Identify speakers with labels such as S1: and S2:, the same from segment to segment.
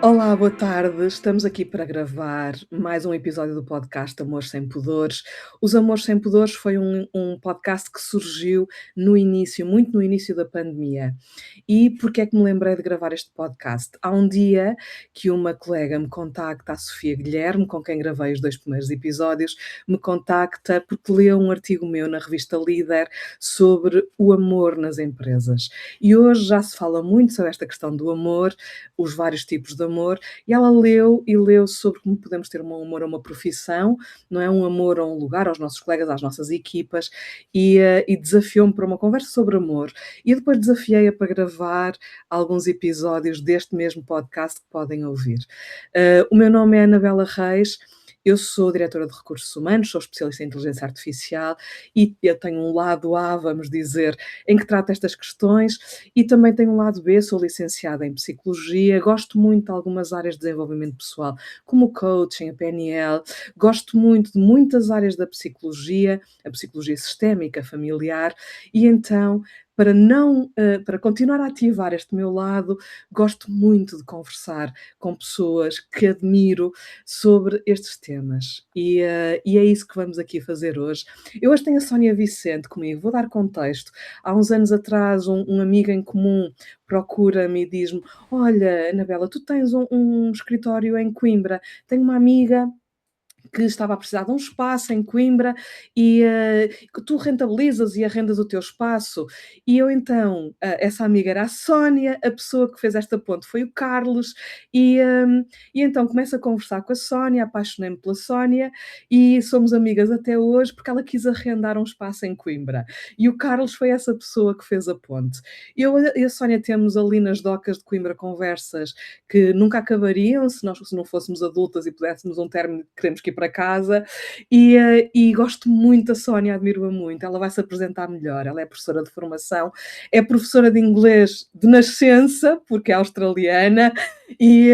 S1: Olá, boa tarde. Estamos aqui para gravar mais um episódio do podcast Amores Sem Pudores. Os Amores Sem Pudores foi um podcast que surgiu no início, muito no início da pandemia. E porquê é que me lembrei de gravar este podcast? Há um dia que uma colega me contacta, a Sofia Guilherme, com quem gravei os 2 primeiros episódios, me contacta porque leu um artigo meu na revista Líder sobre o amor nas empresas. E hoje já se fala muito sobre esta questão do amor, os vários tipos de amor, e ela leu e leu sobre como podemos ter um amor a uma profissão, não é? Um amor a um lugar, aos nossos colegas, às nossas equipas, e desafiou-me para uma conversa sobre amor. E depois desafiei-a para gravar alguns episódios deste mesmo podcast que podem ouvir. O meu nome é Anabela Reis. Eu sou diretora de recursos humanos, sou especialista em inteligência artificial e eu tenho um lado A, vamos dizer, em que trato estas questões, e também tenho um lado B, sou licenciada em psicologia, gosto muito de algumas áreas de desenvolvimento pessoal, como o coaching, a PNL, gosto muito de muitas áreas da psicologia, a psicologia sistémica, familiar, e então para continuar a ativar este meu lado, gosto muito de conversar com pessoas que admiro sobre estes temas. E é isso que vamos aqui fazer hoje. Eu hoje tenho a Sónia Vicente comigo, vou dar contexto. Há uns anos atrás, um amigo em comum procura-me e diz-me: Olha, Anabela, tu tens um escritório em Coimbra. Tenho uma amiga que estava a precisar de um espaço em Coimbra que tu rentabilizas e arrendas o teu espaço. E eu então, essa amiga era a Sónia, a pessoa que fez esta ponte foi o Carlos, e então começo a conversar com a Sónia, apaixonei-me pela Sónia e somos amigas até hoje porque ela quis arrendar um espaço em Coimbra. E o Carlos foi essa pessoa que fez a ponte. Eu e a Sónia temos ali nas docas de Coimbra conversas que nunca acabariam se não fôssemos adultas e pudéssemos um término de queremos que ir para casa, e gosto muito da Sónia, admiro-a muito, ela vai se apresentar melhor, ela é professora de formação, é professora de inglês de nascença, porque é australiana, e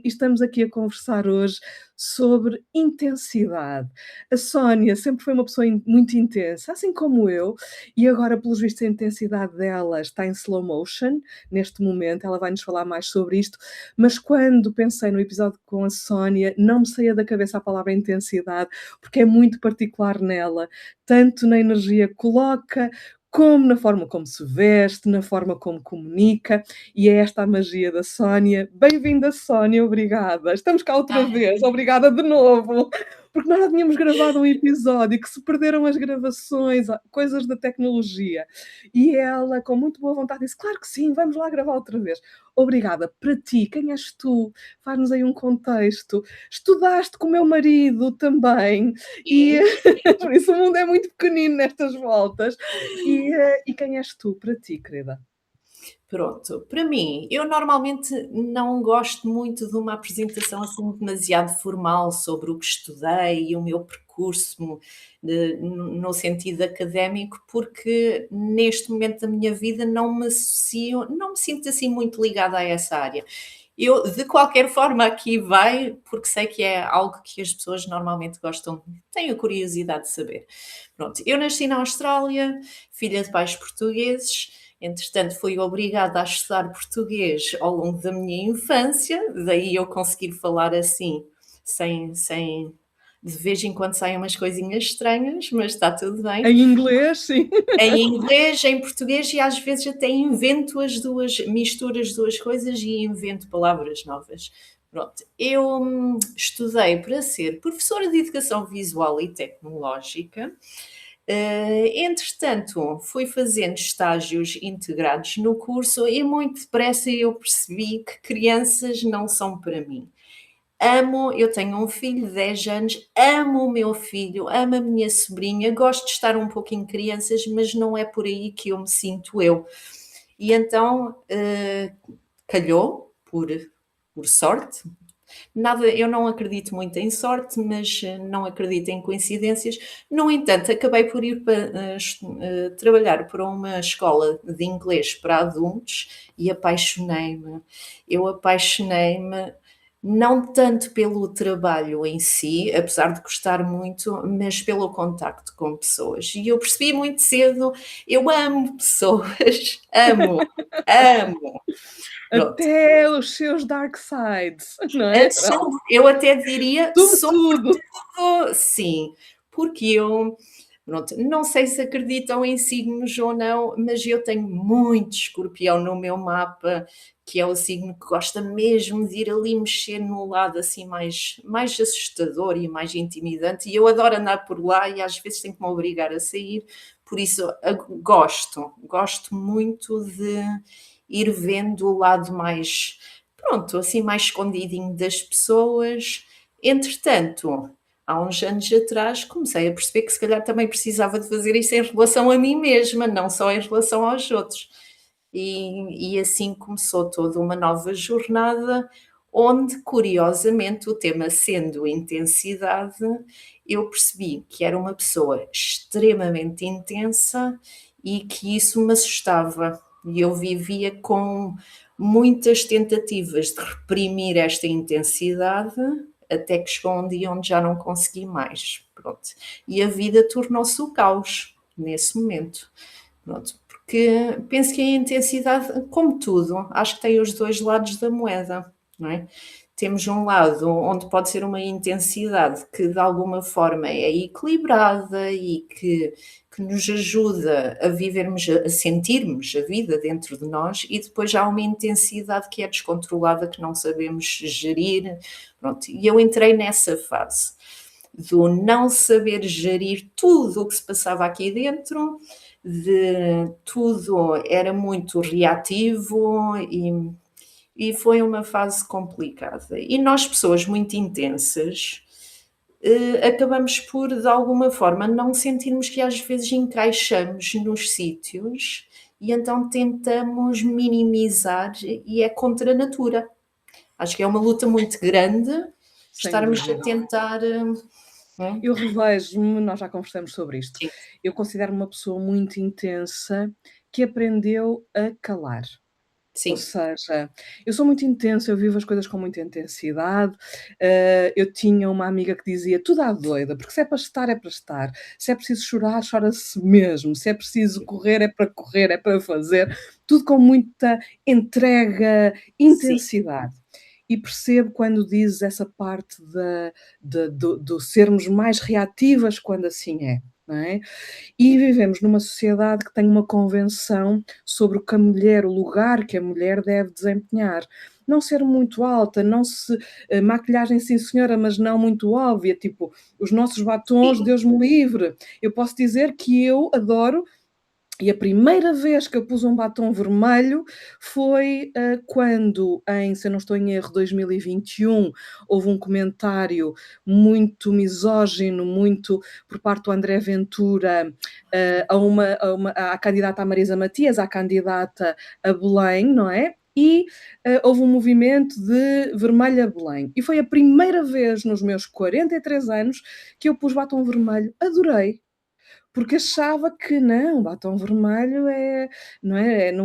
S1: estamos aqui a conversar hoje sobre intensidade. A Sónia sempre foi uma pessoa muito intensa, assim como eu, e agora, pelos vistos, a intensidade dela está em slow motion, neste momento, ela vai nos falar mais sobre isto, mas quando pensei no episódio com a Sónia, não me saía da cabeça a palavra intensidade, porque é muito particular nela, tanto na energia que coloca, como na forma como se veste, na forma como comunica, e é esta a magia da Sónia. Bem-vinda, Sónia, obrigada. Estamos cá outra vez, obrigada de novo, porque nós já tínhamos gravado um episódio que se perderam as gravações, coisas da tecnologia, e ela, com muito boa vontade, disse: Claro que sim, vamos lá gravar outra vez. Obrigada. Para ti, quem és tu? Faz-nos aí um contexto. Estudaste com o meu marido também, e
S2: Sim.
S1: por isso o mundo é muito pequenino nestas voltas. E quem és tu para ti, querida?
S2: Pronto, para mim, eu normalmente não gosto muito de uma apresentação assim demasiado formal sobre o que estudei e o meu percurso no sentido académico, porque neste momento da minha vida não me associo, não me sinto assim muito ligada a essa área. Eu, de qualquer forma, aqui vai, porque sei que é algo que as pessoas normalmente gostam, têm a curiosidade de saber. Pronto, eu nasci na Austrália, filha de pais portugueses. Entretanto, fui obrigada a estudar português ao longo da minha infância, daí eu conseguir falar assim, sem de vez em quando saem umas coisinhas estranhas, mas está tudo bem.
S1: Em inglês, sim.
S2: Em inglês, em português e às vezes até invento as duas, misturo as duas coisas e invento palavras novas. Pronto, eu estudei para ser professora de Educação Visual e Tecnológica. Entretanto, fui fazendo estágios integrados no curso e muito depressa eu percebi que crianças não são para mim. Eu tenho um filho de 10 anos, amo o meu filho, amo a minha sobrinha, gosto de estar um pouquinho crianças, mas não é por aí que eu me sinto eu. E então, calhou, por sorte, nada, eu não acredito muito em sorte, mas não acredito em coincidências. No entanto, acabei por ir para, trabalhar para uma escola de inglês para adultos e apaixonei-me. Eu apaixonei-me não tanto pelo trabalho em si, apesar de gostar muito, mas pelo contacto com pessoas. E eu percebi muito cedo, eu amo pessoas, amo, amo. Pronto.
S1: Até os seus dark sides, não é? Pronto.
S2: Eu até diria
S1: Sobretudo.
S2: sobretudo sim, porque eu, pronto, não sei se acreditam em signos ou não, mas eu tenho muito escorpião no meu mapa, que é o signo que gosta mesmo de ir ali mexer no lado assim mais assustador e mais intimidante, e eu adoro andar por lá e às vezes tenho que me obrigar a sair, por isso gosto muito de ir vendo o lado mais, pronto, assim mais escondidinho das pessoas. Entretanto, há uns anos atrás comecei a perceber que se calhar também precisava de fazer isso em relação a mim mesma, não só em relação aos outros. E assim começou toda uma nova jornada, onde, curiosamente, o tema sendo intensidade, eu percebi que era uma pessoa extremamente intensa e que isso me assustava. E eu vivia com muitas tentativas de reprimir esta intensidade, até que chegou um dia onde já não consegui mais. Pronto. E a vida tornou-se o caos nesse momento. Pronto, porque penso que a intensidade, como tudo, acho que tem os dois lados da moeda, não é? Temos um lado onde pode ser uma intensidade que de alguma forma é equilibrada e que nos ajuda a vivermos, a sentirmos a vida dentro de nós, e depois há uma intensidade que é descontrolada, que não sabemos gerir. Pronto, e eu entrei nessa fase do não saber gerir tudo o que se passava aqui dentro, de tudo era muito reativo e foi uma fase complicada. E nós, pessoas muito intensas, acabamos por, de alguma forma, não sentirmos que às vezes encaixamos nos sítios e então tentamos minimizar e é contra a natura. Acho que é uma luta muito grande
S1: Sem
S2: estarmos a
S1: dúvida.
S2: tentar.
S1: Eu revejo-me, nós já conversamos sobre isto.
S2: Sim,
S1: Eu considero uma pessoa muito intensa que aprendeu a calar. Ou
S2: sim,
S1: seja, eu sou muito intensa, eu vivo as coisas com muita intensidade. Eu tinha uma amiga que dizia: "Tudo à doida, porque se é para estar, é para estar. Se é preciso chorar, chora-se mesmo. Se é preciso correr, é para fazer". Tudo com muita entrega,
S2: sim,
S1: intensidade. E percebo quando dizes essa parte do sermos mais reativas quando assim é, não é? E vivemos numa sociedade que tem uma convenção sobre o que a mulher, o lugar que a mulher deve desempenhar. Não ser muito alta, não se maquilhagem sim senhora, mas não muito óbvia, tipo, os nossos batons,
S2: sim.
S1: Deus me livre. Eu posso dizer que eu adoro, e a primeira vez que eu pus um batom vermelho foi, quando se eu não estou em erro, 2021, houve um comentário muito misógino, muito por parte do André Ventura, à candidata à Marisa Matias, à candidata a Belém, não é? E, houve um movimento de vermelho a Belém. E foi a primeira vez nos meus 43 anos que eu pus batom vermelho. Adorei. Porque achava que não, batom vermelho não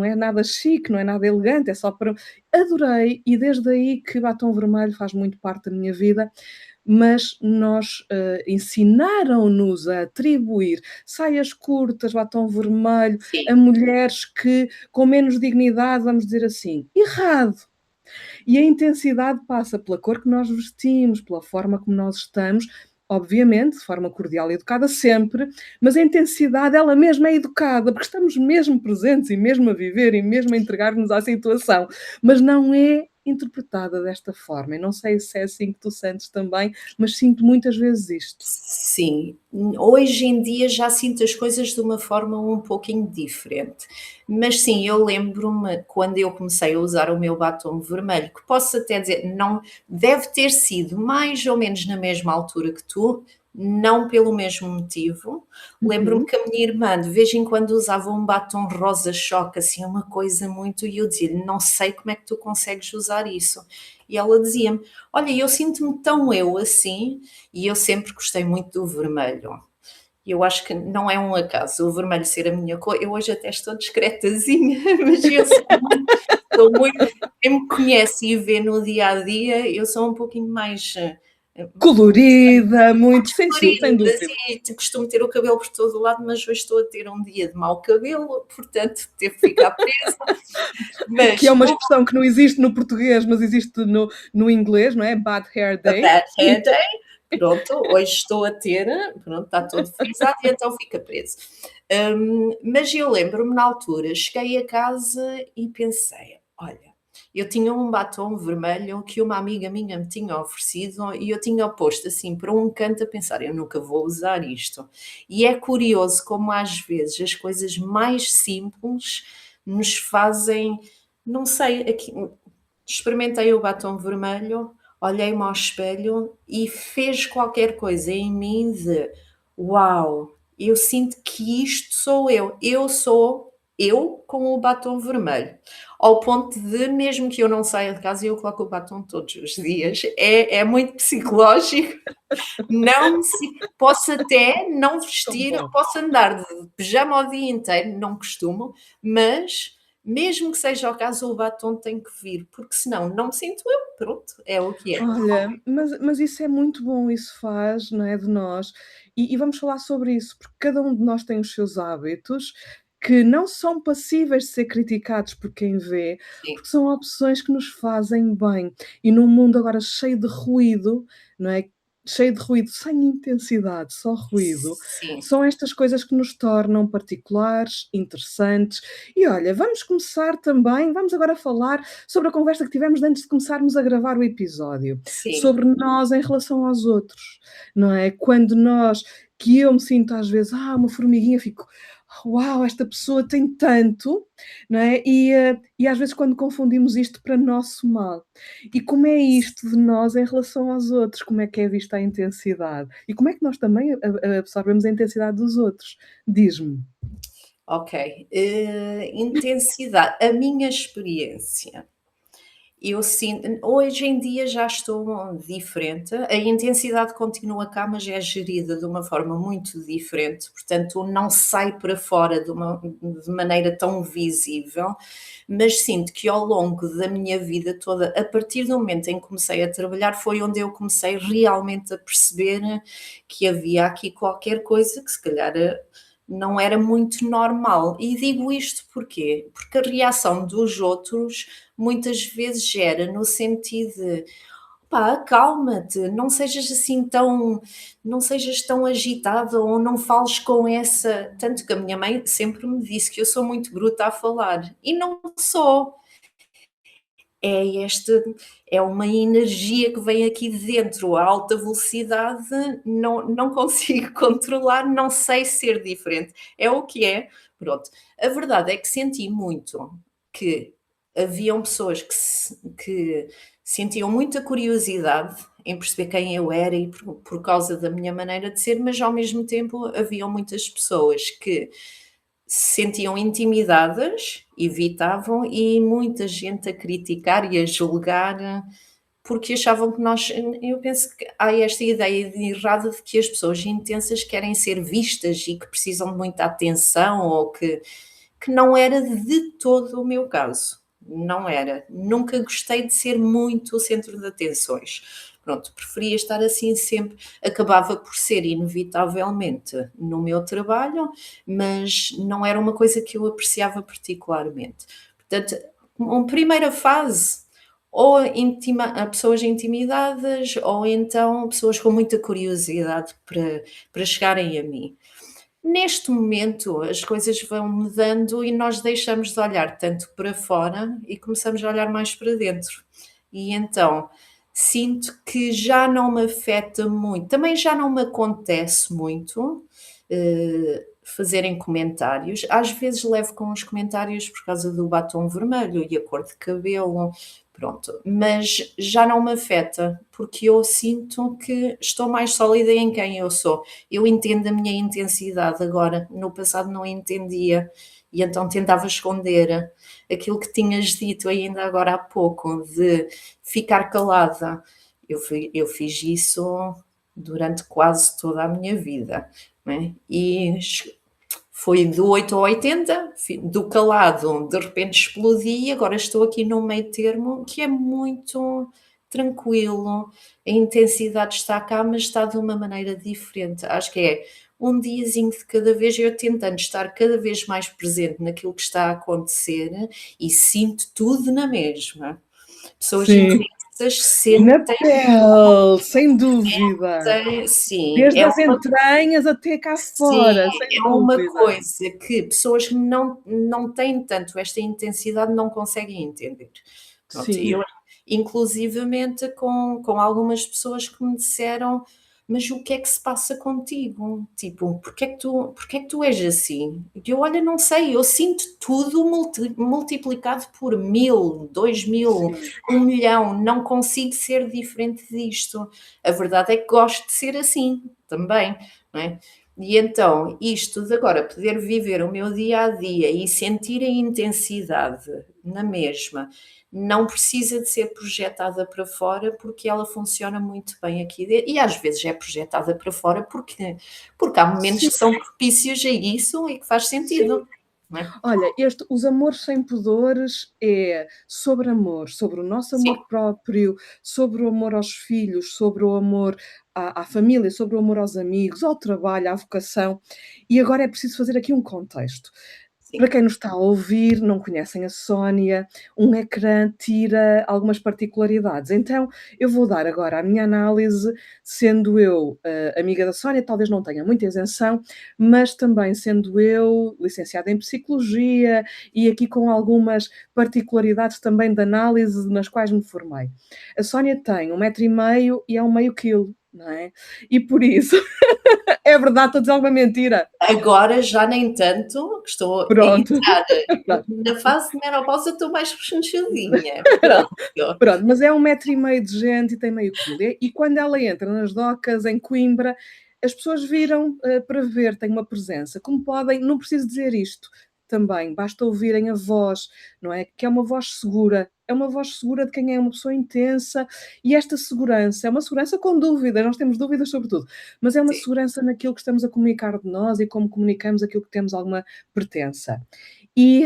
S1: é nada chique, não é nada elegante, é só para adorei, e desde aí que batom vermelho faz muito parte da minha vida, mas nós, ensinaram-nos a atribuir saias curtas, batom vermelho,
S2: Sim,
S1: a mulheres que com menos dignidade, vamos dizer assim. Errado! E a intensidade passa pela cor que nós vestimos, pela forma como nós estamos, obviamente, de forma cordial e educada sempre, mas a intensidade ela mesma é educada, porque estamos mesmo presentes e mesmo a viver e mesmo a entregar-nos à situação, mas não é interpretada desta forma. Eu não sei se é assim que tu sentes também, mas sinto muitas vezes isto.
S2: sim. Hoje em dia já sinto as coisas de uma forma um pouquinho diferente. Mas sim, eu lembro-me quando eu comecei a usar o meu batom vermelho, que posso até dizer, não deve ter sido mais ou menos na mesma altura que tu, não pelo mesmo motivo. Lembro-me
S1: Uhum.
S2: que a minha irmã de vez em quando usava um batom rosa choque, assim, uma coisa muito, e eu dizia-lhe: "Não sei como é que tu consegues usar isso". E ela dizia-me: "Olha, eu sinto-me tão eu assim", e eu sempre gostei muito do vermelho. Eu acho que não é um acaso o vermelho ser a minha cor. Eu hoje até estou discretazinha, mas eu sou muito quem me conhece e vê no dia a dia, eu sou um pouquinho mais,
S1: Colorida, muito, sim, sim, sem
S2: colorida,
S1: dúvida.
S2: assim, costumo ter o cabelo por todo o lado, mas hoje estou a ter um dia de mau cabelo, portanto teve que ficar presa,
S1: Que é
S2: mas
S1: uma
S2: o
S1: expressão que não existe no português, mas existe no inglês, não é? Bad hair
S2: a
S1: day.
S2: bad hair day, pronto, hoje estou a ter, pronto, está todo frisado e então fica preso. Mas eu lembro-me na altura, cheguei a casa e pensei: "Olha, eu tinha um batom vermelho que uma amiga minha me tinha oferecido e eu tinha posto assim para um canto a pensar: "Eu nunca vou usar isto". E é curioso como às vezes as coisas mais simples nos fazem, não sei, aqui experimentei o batom vermelho, olhei-me ao espelho e fez qualquer coisa em mim de: "Uau, eu sinto que isto sou eu. Eu sou eu com o batom vermelho". Ao ponto de, mesmo que eu não saia de casa, eu coloco o batom todos os dias. É muito psicológico. Não me si Posso até não
S1: Tão
S2: vestir,
S1: bom.
S2: posso andar de pijama o dia inteiro, não costumo, mas mesmo que seja o caso, o batom tem que vir, porque senão não me sinto eu. Pronto, é o que é.
S1: Olha, mas isso é muito bom, isso faz, não é, de nós e vamos falar sobre isso, porque cada um de nós tem os seus hábitos, que não são passíveis de ser criticados por quem vê,
S2: Sim,
S1: porque são opções que nos fazem bem. E num mundo agora cheio de ruído, não é, cheio de ruído sem intensidade, só ruído,
S2: sim,
S1: são estas coisas que nos tornam particulares, interessantes. E olha, vamos começar também vamos agora falar sobre a conversa que tivemos antes de começarmos a gravar o episódio,
S2: sim,
S1: sobre nós em relação aos outros, não é? Quando nós que eu me sinto às vezes, uma formiguinha, fico: "Uau, esta pessoa tem tanto", não é? E às vezes quando confundimos isto para nosso mal. E como é isto de nós em relação aos outros? Como é que é vista a intensidade? E como é que nós também a absorvemos a intensidade dos outros? Diz-me.
S2: ok. Intensidade, a minha experiência. Eu sinto, hoje em dia já estou diferente, a intensidade continua cá, mas é gerida de uma forma muito diferente, portanto não sai para fora de maneira tão visível, mas sinto que ao longo da minha vida toda, a partir do momento em que comecei a trabalhar, foi onde eu comecei realmente a perceber que havia aqui qualquer coisa que se calhar não era muito normal. E digo isto porquê? Porque a reação dos outros muitas vezes gera no sentido de: "Pá, acalma-te, não sejas tão agitada ou não fales com essa", tanto que a minha mãe sempre me disse que eu sou muito bruta a falar, e não sou. É esta É uma energia que vem aqui de dentro a alta velocidade, não consigo controlar, não sei ser diferente. É o que é, pronto. A verdade é que senti muito que haviam pessoas que sentiam muita curiosidade em perceber quem eu era e por causa da minha maneira de ser, mas ao mesmo tempo haviam muitas pessoas que se sentiam intimidadas, evitavam, e muita gente a criticar e a julgar, porque achavam que nós, eu penso que há esta ideia errada de que as pessoas intensas querem ser vistas e que precisam de muita atenção, ou que não era de todo o meu caso. Não era. Nunca gostei de ser muito o centro de atenções. Pronto, preferia estar assim sempre. Acabava por ser inevitavelmente no meu trabalho, mas não era uma coisa que eu apreciava particularmente. Portanto, uma primeira fase, ou a pessoas intimidadas, ou então pessoas com muita curiosidade para chegarem a mim. Neste momento, as coisas vão mudando e nós deixamos de olhar tanto para fora e começamos a olhar mais para dentro. E então, sinto que já não me afeta muito, também já não me acontece muito, fazerem comentários. Às vezes levo com os comentários por causa do batom vermelho e a cor de cabelo, pronto, mas já não me afeta, porque eu sinto que estou mais sólida em quem eu sou. Eu entendo a minha intensidade agora, no passado não entendia, e então tentava esconder aquilo que tinhas dito ainda agora há pouco, de ficar calada. Eu fiz isso durante quase toda a minha vida, não é? E foi do 8 ao 80, do calado de repente explodi e agora estou aqui num meio termo que é muito tranquilo, a intensidade está cá, mas está de uma maneira diferente. Acho que é um diazinho de cada vez, eu tentando estar cada vez mais presente naquilo que está a acontecer e sinto tudo na mesma. Pessoas
S1: Sim,
S2: intensas
S1: na
S2: sentem,
S1: pele, sem dúvida.
S2: sim,
S1: Desde as entranhas até cá
S2: sim,
S1: fora, sem
S2: é uma
S1: dúvida.
S2: coisa que pessoas que não têm tanto esta intensidade não conseguem entender. Pronto,
S1: Sim,
S2: eu inclusivamente com algumas pessoas que me disseram: "Mas o que é que se passa contigo? Tipo, porque é que tu és assim?" E eu: "Olha, não sei, eu sinto tudo multiplicado por 1000, 2000,
S1: sim,
S2: 1.000.000, não consigo ser diferente disto. A verdade é que gosto de ser assim também, não é?" E então, isto de agora poder viver o meu dia a dia e sentir a intensidade na mesma, não precisa de ser projetada para fora, porque ela funciona muito bem aqui dentro, e às vezes é projetada para fora porque há momentos
S1: sim,
S2: que são propícios a isso e que faz
S1: sim.
S2: sentido, não é?
S1: Olha, Os Amores Sem Pudores é sobre amor, sobre o nosso
S2: Sim,
S1: amor próprio, sobre o amor aos filhos, sobre o amor à família, sobre o amor aos amigos, ao trabalho, à vocação. E agora é preciso fazer aqui um contexto. Para
S2: sim,
S1: quem nos está a ouvir, não conhecem a Sónia, um ecrã tira algumas particularidades. Então, eu vou dar agora a minha análise, sendo eu, amiga da Sónia, talvez não tenha muita isenção, mas também sendo eu licenciada em Psicologia e aqui com algumas particularidades também de análise nas quais me formei. A Sónia tem 1,5 m e é um meio quilo, não é? E por isso é verdade, estou a dizer alguma mentira?
S2: agora já nem tanto, que estou a
S1: Pronto.
S2: entrar
S1: Pronto.
S2: na fase de menopausa, estou mais rechonchudinha, pronto.
S1: Pronto, mas é 1,5 m de gente e tem meio quilo. E quando ela entra nas docas em Coimbra, as pessoas viram, para ver, tem uma presença. Como podem, não preciso dizer isto também, basta ouvirem a voz, não é? Que é uma voz segura, é uma voz segura de quem é uma pessoa intensa, e esta segurança é uma segurança com dúvidas, nós temos dúvidas sobre tudo, mas é uma
S2: Sim,
S1: segurança naquilo que estamos a comunicar de nós e como comunicamos aquilo que temos alguma pertença. E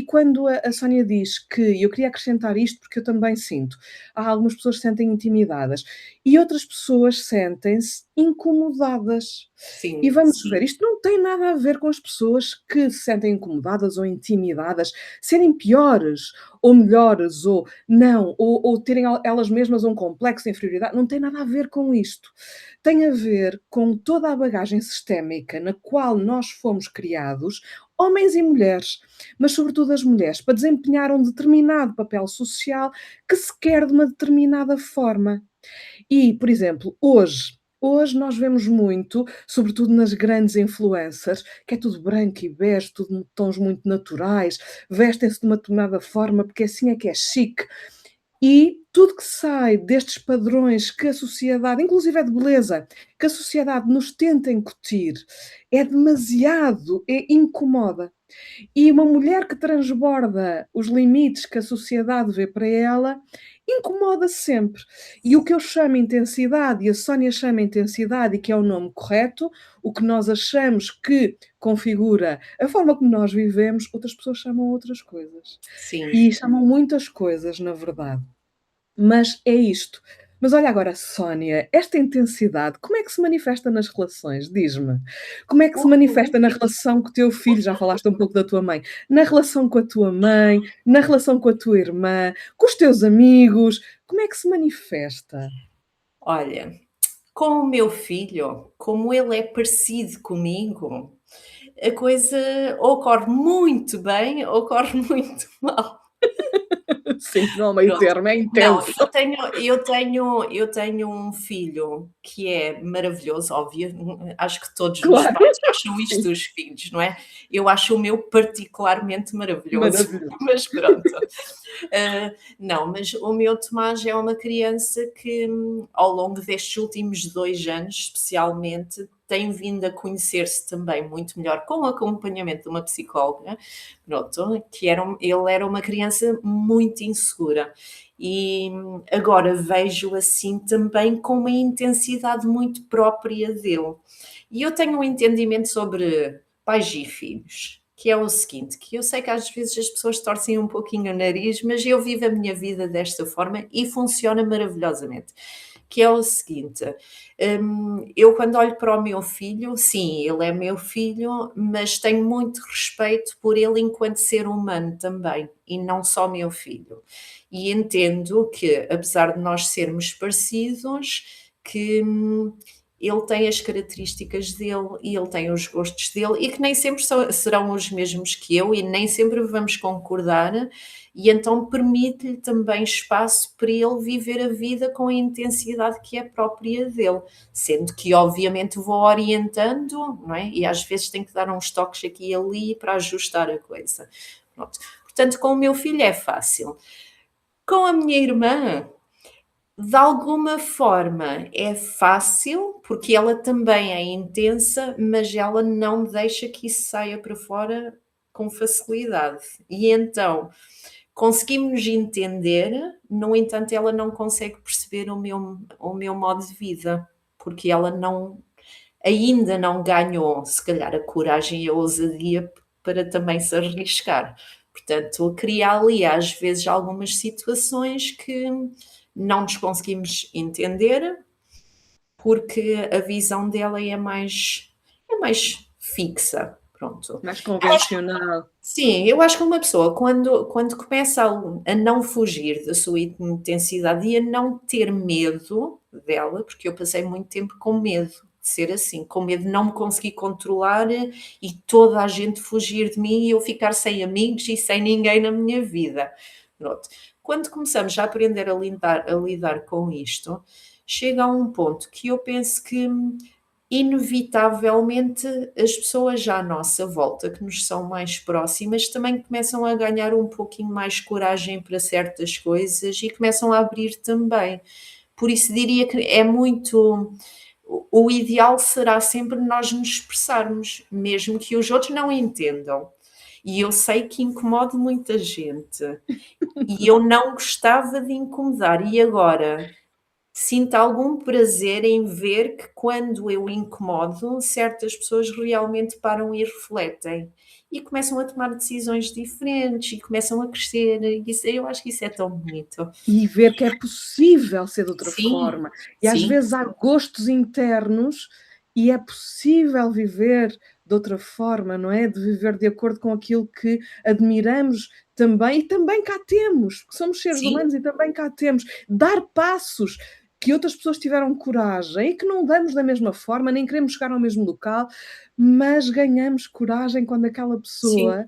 S1: quando a Sónia diz que e eu queria acrescentar isto, porque eu também sinto, há algumas pessoas que se sentem intimidadas e outras pessoas sentem-se incomodadas. E
S2: sim,
S1: vamos
S2: sim,
S1: ver, isto não tem nada a ver com as pessoas que se sentem incomodadas ou intimidadas serem piores ou melhores ou não, ou terem elas mesmas um complexo de inferioridade, não tem nada a ver com isto. Tem a ver com toda a bagagem sistémica na qual nós fomos criados, homens e mulheres, mas sobretudo as mulheres, para desempenhar um determinado papel social que se quer de uma determinada forma. E, por exemplo, hoje nós vemos muito, sobretudo nas grandes influencers, que é tudo branco e bege, tudo tons muito naturais, vestem-se de uma determinada forma, porque assim é que é chique. E tudo que sai destes padrões que a sociedade, inclusive é de beleza, que a sociedade nos tenta incutir, é demasiado, incomoda. E uma mulher que transborda os limites que a sociedade vê para ela, incomoda sempre. E o que eu chamo intensidade, e a Sónia chama intensidade, e que é o nome correto, o que nós achamos que configura a forma como nós vivemos, outras pessoas chamam outras coisas.
S2: sim.
S1: E chamam muitas coisas, na verdade. Mas é isto. Mas olha agora, Sónia, esta intensidade, como é que se manifesta nas relações? Diz-me. Como é que se manifesta na relação com o teu filho? Já falaste um pouco da tua mãe. Na relação com a tua mãe, na relação com a tua irmã, com os teus amigos, como é que se manifesta?
S2: Olha, com o meu filho, como ele é parecido comigo, a coisa ou corre muito bem ou corre muito mal.
S1: Sim, não há meio
S2: Pronto.
S1: termo, é
S2: Não,
S1: intenso.
S2: eu tenho um filho que é maravilhoso, óbvio, acho que todos os
S1: Claro,
S2: pais acham isto
S1: sim,
S2: dos filhos, não é? Eu acho o meu particularmente maravilhoso,
S1: maravilhoso.
S2: mas pronto. Não, mas o meu Tomás é uma criança que, ao longo destes últimos 2 anos, especialmente, tem vindo a conhecer-se também muito melhor com o acompanhamento de uma psicóloga, pronto, ele era uma criança muito insegura. E agora vejo assim também com uma intensidade muito própria dele. E eu tenho um entendimento sobre pais e filhos, que é o seguinte, que eu sei que às vezes as pessoas torcem um pouquinho o nariz, mas eu vivo a minha vida desta forma e funciona maravilhosamente. Que é o seguinte, eu quando olho para o meu filho, sim, ele é meu filho, mas tenho muito respeito por ele enquanto ser humano também, e não só meu filho. E entendo que, apesar de nós sermos parecidos, que ele tem as características dele e ele tem os gostos dele e que nem sempre serão os mesmos que eu e nem sempre vamos concordar, e então permite-lhe também espaço para ele viver a vida com a intensidade que é própria dele, sendo que obviamente vou orientando, não é? E às vezes tenho que dar uns toques aqui e ali para ajustar a coisa. Pronto. Portanto, com o meu filho é fácil. Com a minha irmã, de alguma forma é fácil, porque ela também é intensa, mas ela não deixa que isso saia para fora com facilidade. E então conseguimos entender, no entanto, ela não consegue perceber o meu modo de vida, porque ela ainda não ganhou, se calhar, a coragem e a ousadia para também se arriscar. Portanto, cria ali, às vezes, algumas situações que não nos conseguimos entender, porque a visão dela é mais fixa. Pronto.
S1: Mais convencional.
S2: Sim, eu acho que uma pessoa quando começa a não fugir da sua intensidade e a não ter medo dela, porque eu passei muito tempo com medo de ser assim, com medo de não me conseguir controlar e toda a gente fugir de mim e eu ficar sem amigos e sem ninguém na minha vida. Pronto. Quando começamos a aprender a lidar com isto, chega a um ponto que eu penso que inevitavelmente as pessoas já à nossa volta, que nos são mais próximas, também começam a ganhar um pouquinho mais coragem para certas coisas e começam a abrir também. Por isso diria que é muito. O ideal será sempre nós nos expressarmos, mesmo que os outros não entendam. E eu sei que incomodo muita gente. E eu não gostava de incomodar. E agora sinto algum prazer em ver que quando eu incomodo, certas pessoas realmente param e refletem e começam a tomar decisões diferentes e começam a crescer. Eu acho que isso é tão bonito.
S1: E ver que é possível ser de outra
S2: Sim,
S1: forma. E às
S2: sim,
S1: vezes há gostos internos e é possível viver de outra forma, não é? De viver de acordo com aquilo que admiramos também, e também cá temos, porque somos seres
S2: sim,
S1: humanos e também cá temos. Dar passos que outras pessoas tiveram coragem e que não damos da mesma forma, nem queremos chegar ao mesmo local, mas ganhamos coragem quando aquela
S2: sim.
S1: pessoa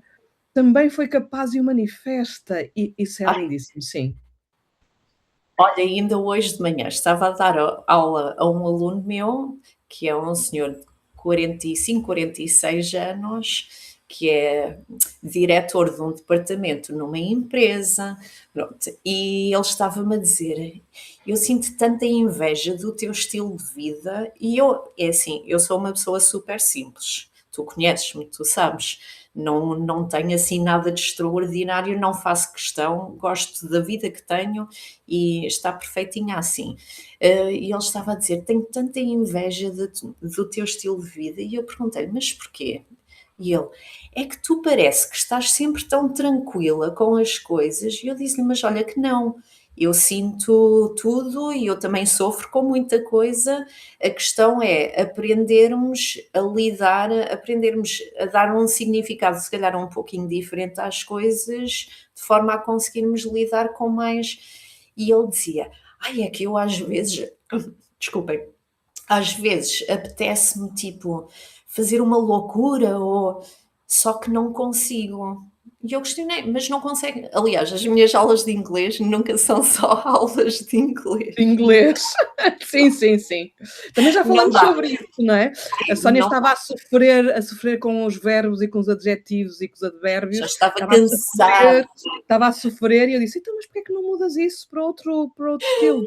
S1: também foi capaz e o manifesta, e isso é
S2: Ai,
S1: lindíssimo, sim.
S2: olha, ainda hoje de manhã estava a dar aula a um aluno meu, que é um senhor de 45, 46 anos, que é diretor de um departamento numa empresa, pronto, e ele estava-me a dizer: "Eu sinto tanta inveja do teu estilo de vida", e é assim, eu sou uma pessoa super simples, tu conheces-me, tu sabes, não tenho assim nada de extraordinário, não faço questão, gosto da vida que tenho e está perfeitinha assim. E ele estava a dizer: "Tenho tanta inveja do teu estilo de vida", e eu perguntei: "Mas porquê?" E ele: "É que tu parece que estás sempre tão tranquila com as coisas", e eu disse-lhe: "Mas olha que não, eu sinto tudo e eu também sofro com muita coisa, a questão é aprendermos a lidar, aprendermos a dar um significado se calhar um pouquinho diferente às coisas, de forma a conseguirmos lidar com mais". E ele dizia: "Ai, é que eu às vezes", desculpem, às vezes apetece-me tipo fazer uma loucura ou só que não consigo. E eu questionei, mas não consegue? Aliás, as minhas aulas de inglês nunca são só aulas de inglês.
S1: Inglês. Sim, sim, sim. Também já
S2: Não
S1: falamos
S2: dá,
S1: sobre isso, não é? A Sónia
S2: não,
S1: estava a sofrer com os verbos e com os adjetivos e com os
S2: já
S1: advérbios,
S2: estava
S1: estava a
S2: cansada.
S1: sofrer, estava a sofrer e eu disse: "Então, mas porquê é que não mudas isso para outro estilo?"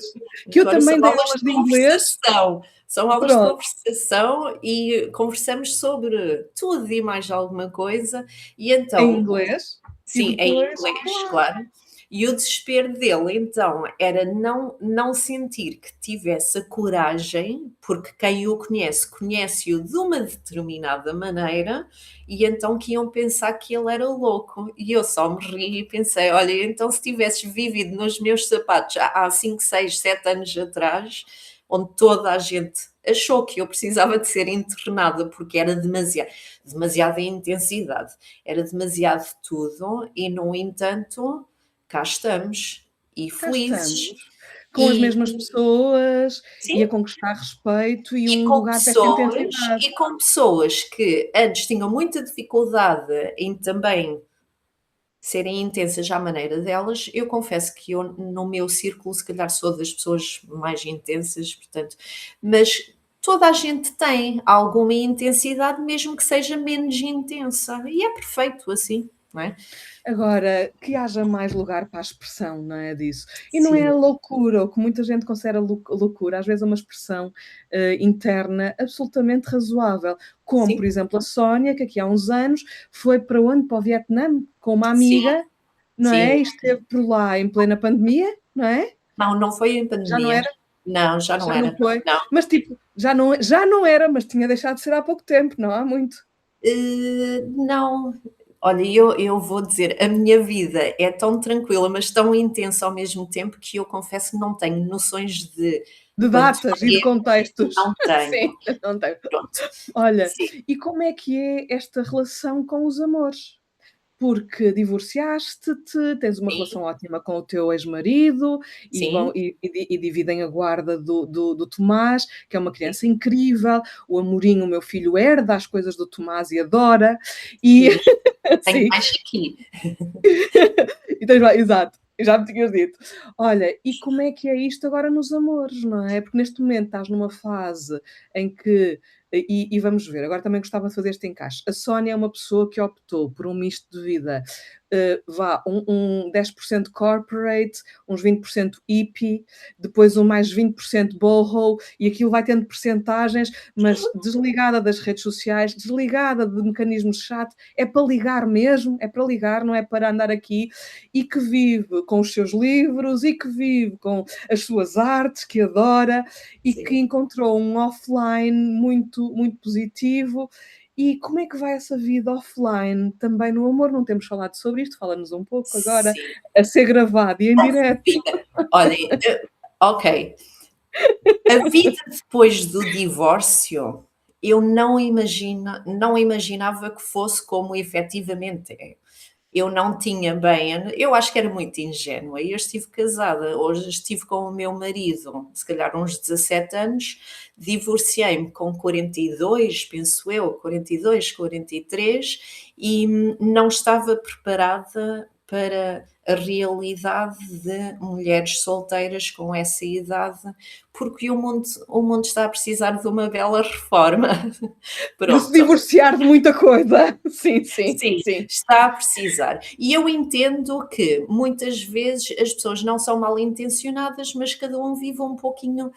S1: Que eu
S2: Agora são
S1: também dei
S2: aulas
S1: aulas
S2: de
S1: de inglês.
S2: conversação. São aulas de
S1: Pronto,
S2: conversação e conversamos sobre tudo e mais alguma coisa, e
S1: em
S2: então
S1: inglês e
S2: sim, em
S1: depois
S2: inglês,
S1: online.
S2: claro. E o desespero dele, então, era não sentir que tivesse a coragem, porque quem o conhece, conhece-o de uma determinada maneira, e então que iam pensar que ele era louco. E eu só me ri e pensei: "Olha, então se tivesses vivido nos meus sapatos há 5, 6, 7 anos atrás, onde toda a gente achou que eu precisava de ser internada porque era demasiada intensidade, era demasiado tudo e, no entanto, cá estamos e
S1: Cá
S2: felizes.
S1: estamos, com as
S2: E
S1: mesmas pessoas e a
S2: sim,
S1: conquistar respeito e
S2: e
S1: um
S2: com
S1: lugar para esta
S2: pessoas
S1: intensidade.
S2: e com pessoas que antes tinham muita dificuldade em também serem intensas à maneira delas. Eu confesso que eu, no meu círculo, se calhar sou das pessoas mais intensas, portanto, mas toda a gente tem alguma intensidade, mesmo que seja menos intensa, e é perfeito assim, não é?
S1: Agora, que haja mais lugar para a expressão, não é, disso. E não é
S2: Sim,
S1: a loucura, o que muita gente considera loucura, às vezes é uma expressão, interna absolutamente razoável, como,
S2: sim,
S1: por exemplo, a Sónia, que aqui há uns anos foi para onde? Para o Vietnã, com uma
S2: sim,
S1: amiga, não é,
S2: sim.
S1: e esteve por lá em plena pandemia, não é?
S2: Não, não foi em
S1: Já não
S2: pandemia.
S1: era?
S2: Não, já não
S1: Já não
S2: era.
S1: foi?
S2: Não.
S1: Mas tipo, já não era, mas tinha deixado de ser há pouco tempo, não há muito.
S2: Não. Olha, eu vou dizer, a minha vida é tão tranquila, mas tão intensa ao mesmo tempo, que eu confesso que não tenho noções de
S1: De
S2: quanto
S1: datas e de
S2: tempo.
S1: contextos.
S2: Não tenho.
S1: Sim, não tenho.
S2: Pronto.
S1: Olha,
S2: Sim,
S1: e como é que é esta relação com os amores? Porque divorciaste-te, tens uma
S2: sim,
S1: relação ótima com o teu ex-marido e vão
S2: sim,
S1: e dividem a guarda do Tomás, que é uma
S2: sim,
S1: criança incrível. O Amorim, o meu filho, herda as coisas do Tomás e adora. E
S2: sim. Tenho
S1: sim.
S2: mais aqui.
S1: E tens lá exato, já me tinhas dito. Olha, e como é que é isto agora nos amores, não é? Porque neste momento estás numa fase em que e vamos ver, agora também gostava de fazer este encaixe. A Sónia é uma pessoa que optou por um misto de vida, vá, um 10% corporate, uns 20% hippie, depois um mais 20% boho, e aquilo vai tendo percentagens, mas desligada das redes sociais, desligada de mecanismos de chat, é para ligar mesmo, é para ligar, não é para andar aqui, e que vive com os seus livros, e que vive com as suas artes, que adora, e que
S2: Sim,
S1: encontrou um offline muito, muito positivo. E como é que vai essa vida offline também no amor? Não temos falado sobre isto, fala-nos um pouco agora,
S2: sim.
S1: a ser gravado e em
S2: A
S1: direto.
S2: vida, olhem, ok. A vida depois do divórcio, eu não imaginava que fosse como efetivamente é. Eu não tinha bem eu acho que era muito ingênua. Eu estive casada, hoje estive com o meu marido, se calhar uns 17 anos, divorciei-me com 42, penso eu, 42, 43, e não estava preparada para a realidade de mulheres solteiras com essa idade, porque o mundo está a precisar de uma bela reforma.
S1: De se
S2: Pronto.
S1: divorciar de muita coisa. Sim, sim,
S2: Sim,
S1: sim.
S2: está a precisar. E eu entendo que muitas vezes as pessoas não são mal intencionadas, mas cada um vive um pouquinho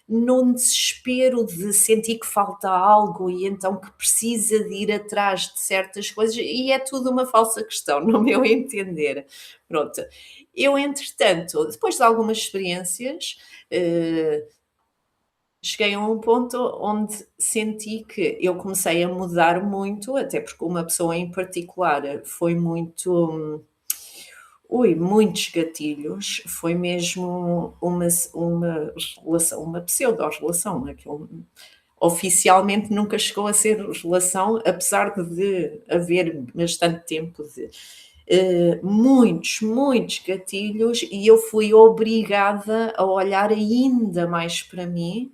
S2: num desespero de sentir que falta algo e então que precisa de ir atrás de certas coisas, e é tudo uma falsa questão, no meu entender. Pronto. Eu, entretanto, depois de algumas experiências, eh, cheguei a um ponto onde senti que eu comecei a mudar muito, até porque uma pessoa em particular foi muito, muitos gatilhos, foi mesmo uma relação, uma pseudo-relação, aquilo oficialmente nunca chegou a ser relação, apesar de haver bastante tempo de muitos, muitos gatilhos, e eu fui obrigada a olhar ainda mais para mim.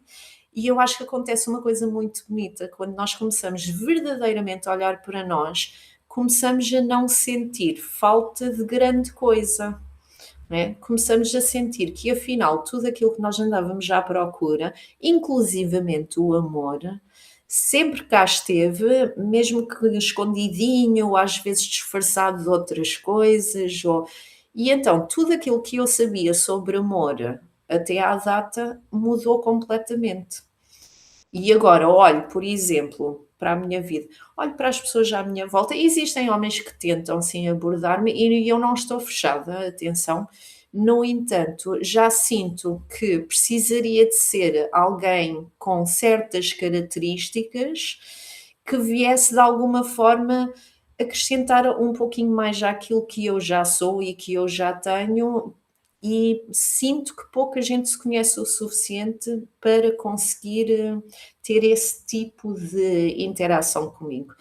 S2: E eu acho que acontece uma coisa muito bonita, quando nós começamos verdadeiramente a olhar para nós, começamos a não sentir falta de grande coisa, não é? Começamos a sentir que afinal tudo aquilo que nós andávamos à procura, inclusivamente o amor, sempre cá esteve, mesmo que escondidinho, ou às vezes disfarçado de outras coisas, e então tudo aquilo que eu sabia sobre amor até à data mudou completamente. E agora olho, por exemplo, para a minha vida, olho para as pessoas à minha volta, existem homens que tentam sim abordar-me e eu não estou fechada, atenção. No entanto, já sinto que precisaria de ser alguém com certas características que viesse de alguma forma acrescentar um pouquinho mais àquilo que eu já sou e que eu já tenho, e sinto que pouca gente se conhece o suficiente para conseguir ter esse tipo de interação comigo.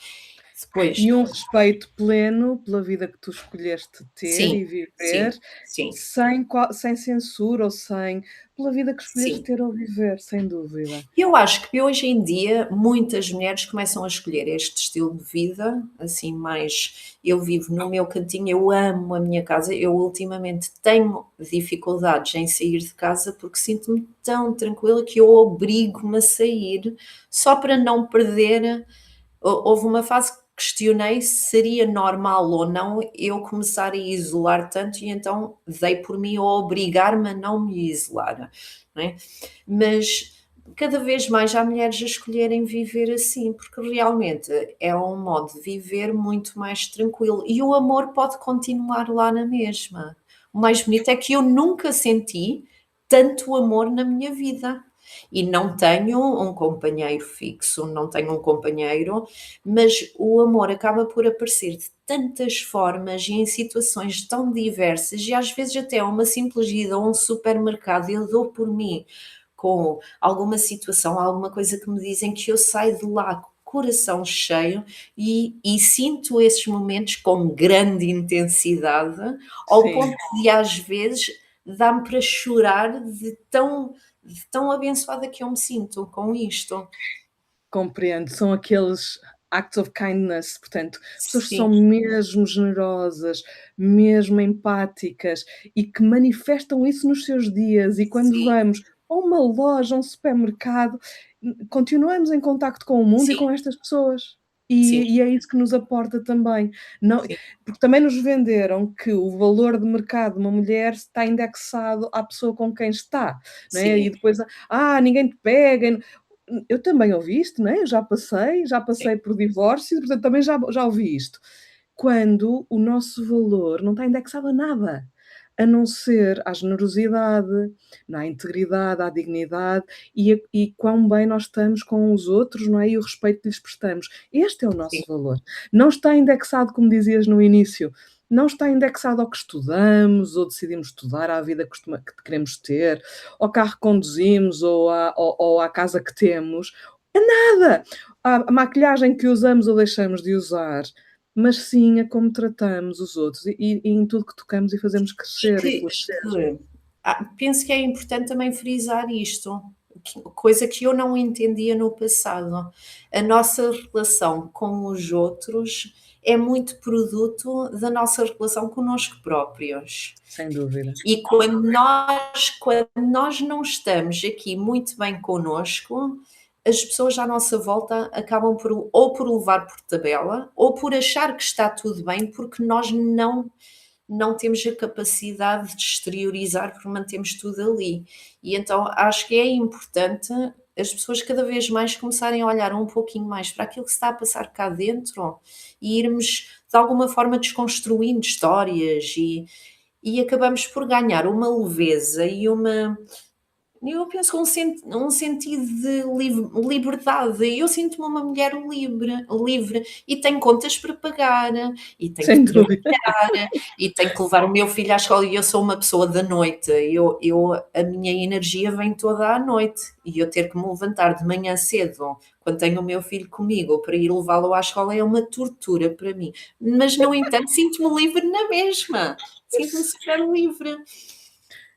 S2: Depois,
S1: E um respeito pleno pela vida que tu escolheste ter
S2: sim,
S1: e viver,
S2: sim, sim.
S1: sem censura ou sem pela vida que escolheste
S2: Sim.
S1: ter ou viver, sem dúvida.
S2: Eu acho que hoje em dia muitas mulheres começam a escolher este estilo de vida, assim, mais eu vivo no meu cantinho, eu amo a minha casa. Eu ultimamente tenho dificuldades em sair de casa porque sinto-me tão tranquila que eu obrigo-me a sair só para não perder. Houve uma fase que questionei se seria normal ou não eu começar a isolar tanto e então dei por mim a obrigar-me a não me isolar, não é? Mas cada vez mais há mulheres a escolherem viver assim, porque realmente é um modo de viver muito mais tranquilo e o amor pode continuar lá na mesma. O mais bonito é que eu nunca senti tanto amor na minha vida. E não tenho um companheiro fixo, não tenho um companheiro, mas o amor acaba por aparecer de tantas formas e em situações tão diversas, e às vezes até uma simples ida a um supermercado, eu dou por mim com alguma situação, alguma coisa que me dizem, que eu saio de lá com o coração cheio e sinto esses momentos com grande intensidade, ao ponto
S1: Sim,
S2: de às vezes dá-me para chorar de tão abençoada que eu me sinto com isto.
S1: compreendo. São aqueles acts of kindness, portanto, pessoas que são
S2: Sim,
S1: mesmo generosas, mesmo empáticas e que manifestam isso nos seus dias. E quando
S2: sim,
S1: vamos a uma loja, a um supermercado, continuamos em contacto com o mundo e
S2: sim,
S1: com estas pessoas.
S2: sim,
S1: E é isso que nos aporta também. Não,
S2: sim,
S1: porque também nos venderam que o valor de mercado de uma mulher está indexado à pessoa com quem está, não é? E
S2: sim,
S1: depois, ninguém te pega. Eu também ouvi isto, né, eu já
S2: sim,
S1: passei por divórcio, portanto também já ouvi isto. Quando o nosso valor não está indexado a nada, a não ser à generosidade, à integridade, à dignidade e quão bem nós estamos com os outros, não é, e o respeito que lhes prestamos. Este é o nosso
S2: sim,
S1: valor. Não está indexado, como dizias no início, não está indexado ao que estudamos ou decidimos estudar, à vida que queremos ter, ao carro que conduzimos ou à casa que temos. É nada! À maquilhagem que usamos ou deixamos de usar, mas sim a como tratamos os outros e em tudo que tocamos e fazemos
S2: E
S1: crescer e florescer.
S2: penso que é importante também frisar isto, coisa que eu não entendia no passado. A nossa relação com os outros é muito produto da nossa relação connosco próprios.
S1: Sem dúvida.
S2: E quando nós não estamos aqui muito bem connosco, as pessoas à nossa volta acabam por ou por levar por tabela, ou por achar que está tudo bem, porque nós não temos a capacidade de exteriorizar, porque mantemos tudo ali. E então acho que é importante as pessoas cada vez mais começarem a olhar um pouquinho mais para aquilo que se está a passar cá dentro e irmos de alguma forma desconstruindo histórias e acabamos por ganhar uma leveza e uma, eu penso que um sentido de liberdade. Eu sinto-me uma mulher livre e tenho contas para pagar, e tenho que
S1: Sem dúvida.
S2: trabalhar, e tenho que levar o meu filho à escola, e eu sou uma pessoa da noite. A minha energia vem toda à noite, e eu ter que me levantar de manhã cedo, quando tenho o meu filho comigo, para ir levá-lo à escola é uma tortura para mim. Mas, no entanto, sinto-me livre na mesma. Sinto-me super livre.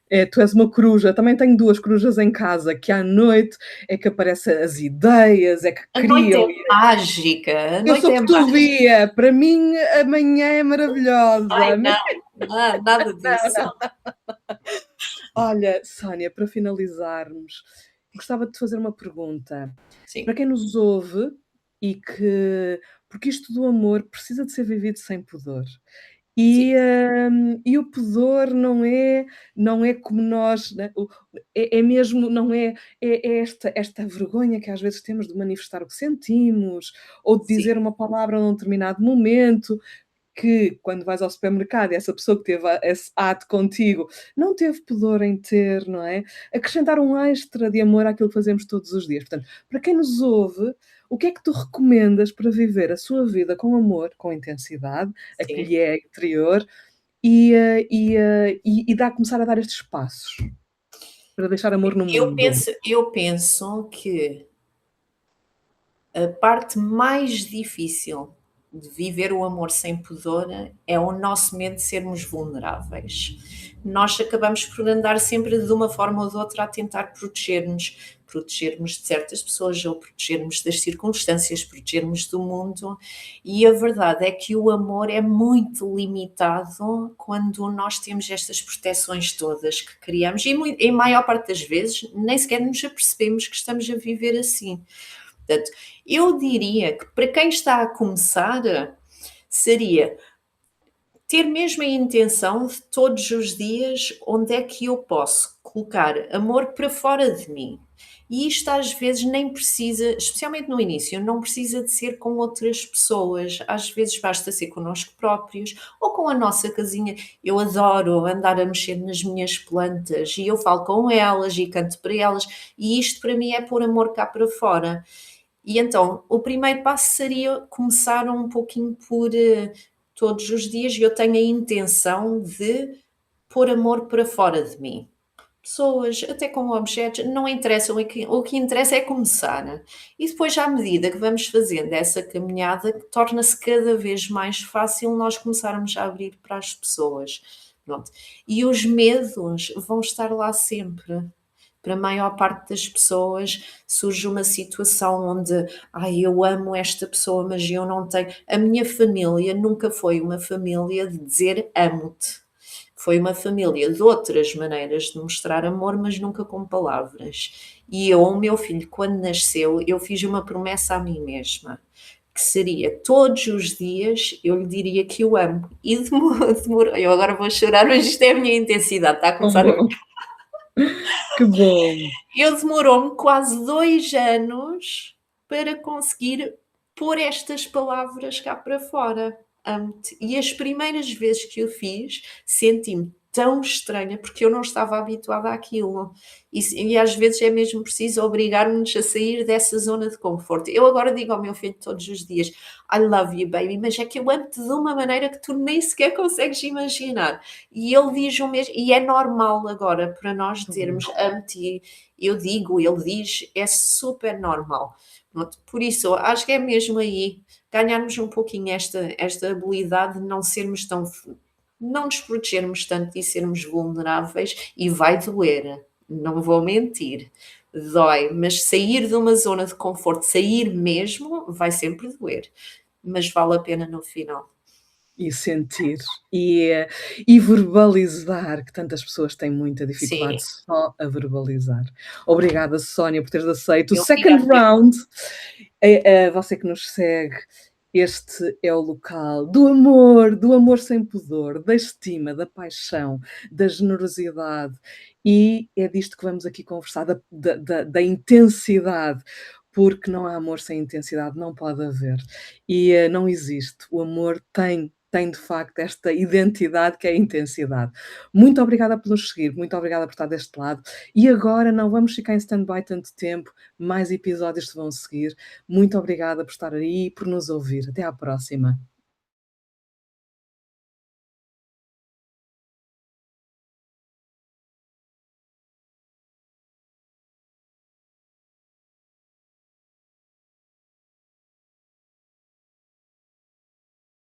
S1: É, tu és uma coruja, também tenho 2 corujas em casa, que à noite é que aparecem as ideias, é que
S2: A noite
S1: criam.
S2: é mágica, a
S1: Eu
S2: noite
S1: sou
S2: é mágica.
S1: cotovia, para mim a manhã é
S2: Ai
S1: maravilhosa, mas
S2: não, nada
S1: não,
S2: disso.
S1: não. Olha, Sónia, para finalizarmos, gostava de te fazer uma pergunta. Para
S2: Sim,
S1: quem nos ouve porque isto do amor precisa de ser vivido sem pudor.
S2: sim,
S1: E o pudor não é como nós, né, é mesmo, não é, é esta vergonha que às vezes temos de manifestar o que sentimos, ou de
S2: sim,
S1: dizer uma palavra num determinado momento, que quando vais ao supermercado e essa pessoa que teve esse ato contigo não teve pudor em ter, não é? Acrescentar um extra de amor àquilo que fazemos todos os dias. Portanto, para quem nos ouve, o que é que tu recomendas para viver a sua vida com amor, com intensidade, a que
S2: sim.
S1: lhe é interior, e começar a dar estes passos para deixar amor no mundo?
S2: Eu penso que a parte mais difícil de viver o amor sem pudor é o nosso medo de sermos vulneráveis. Nós acabamos por andar sempre de uma forma ou de outra a tentar proteger-nos, protegermos de certas pessoas ou protegermos das circunstâncias, protegermos do mundo. E a verdade é que o amor é muito limitado quando nós temos estas proteções todas que criamos, e em maior parte das vezes nem sequer nos apercebemos que estamos a viver assim. Portanto, eu diria que para quem está a começar, seria ter mesmo a intenção de todos os dias onde é que eu posso colocar amor para fora de mim. E isto às vezes nem precisa, especialmente no início, não precisa de ser com outras pessoas. Às vezes basta ser connosco próprios ou com a nossa casinha. Eu adoro andar a mexer nas minhas plantas e eu falo com elas e canto para elas, e isto para mim é pôr amor cá para fora. E então, o primeiro passo seria começar um pouquinho por todos os dias eu tenho a intenção de pôr amor para fora de mim. Pessoas, até com objetos, não interessam, o que interessa é começar. E depois, à medida que vamos fazendo essa caminhada, torna-se cada vez mais fácil nós começarmos a abrir para as pessoas. Pronto. E os medos vão estar lá sempre. Para a maior parte das pessoas surge uma situação onde, ai, eu amo esta pessoa, mas eu não tenho. A minha família nunca foi uma família de dizer amo-te. Foi uma família de outras maneiras de mostrar amor, mas nunca com palavras. E eu, o meu filho, quando nasceu, eu fiz uma promessa a mim mesma, que seria todos os dias eu lhe diria que o amo. E demorou, eu agora vou chorar, mas isto é a minha intensidade, está a
S1: Tão
S2: começar a.
S1: bom, que bom.
S2: Eu demorou-me quase 2 anos para conseguir pôr estas palavras cá para fora. Amo-te. E as primeiras vezes que eu fiz, senti-me tão estranha, porque eu não estava habituada àquilo. E às vezes é mesmo preciso obrigar-nos a sair dessa zona de conforto. Eu agora digo ao meu filho todos os dias: I love you, baby, mas é que eu amo-te de uma maneira que tu nem sequer consegues imaginar. E ele diz o mesmo, e é normal agora para nós
S1: Que bom.
S2: dizermos amo-te, eu digo, ele diz, é super normal. Pronto, por isso, acho que é mesmo aí ganharmos um pouquinho esta habilidade de não sermos tão. Não nos protegermos tanto e sermos vulneráveis, e vai doer, não vou mentir, dói, mas sair de uma zona de conforto, sair mesmo, vai sempre doer, mas vale a pena no final.
S1: E sentir, e verbalizar, que tantas pessoas têm muita
S2: Sim,
S1: dificuldade só a verbalizar. Obrigada, Sónia, por teres aceito o second
S2: obrigada eu.
S1: round. Você que nos segue, este é o local do amor sem pudor, da estima, da paixão, da generosidade, e é disto que vamos aqui conversar, da intensidade, porque não há amor sem intensidade, não pode haver. Não existe. O amor tem de facto esta identidade que é a intensidade. Muito obrigada por nos seguir, muito obrigada por estar deste lado. E agora não vamos ficar em stand-by tanto tempo, mais episódios se vão seguir. Muito obrigada por estar aí e por nos ouvir. Até à próxima.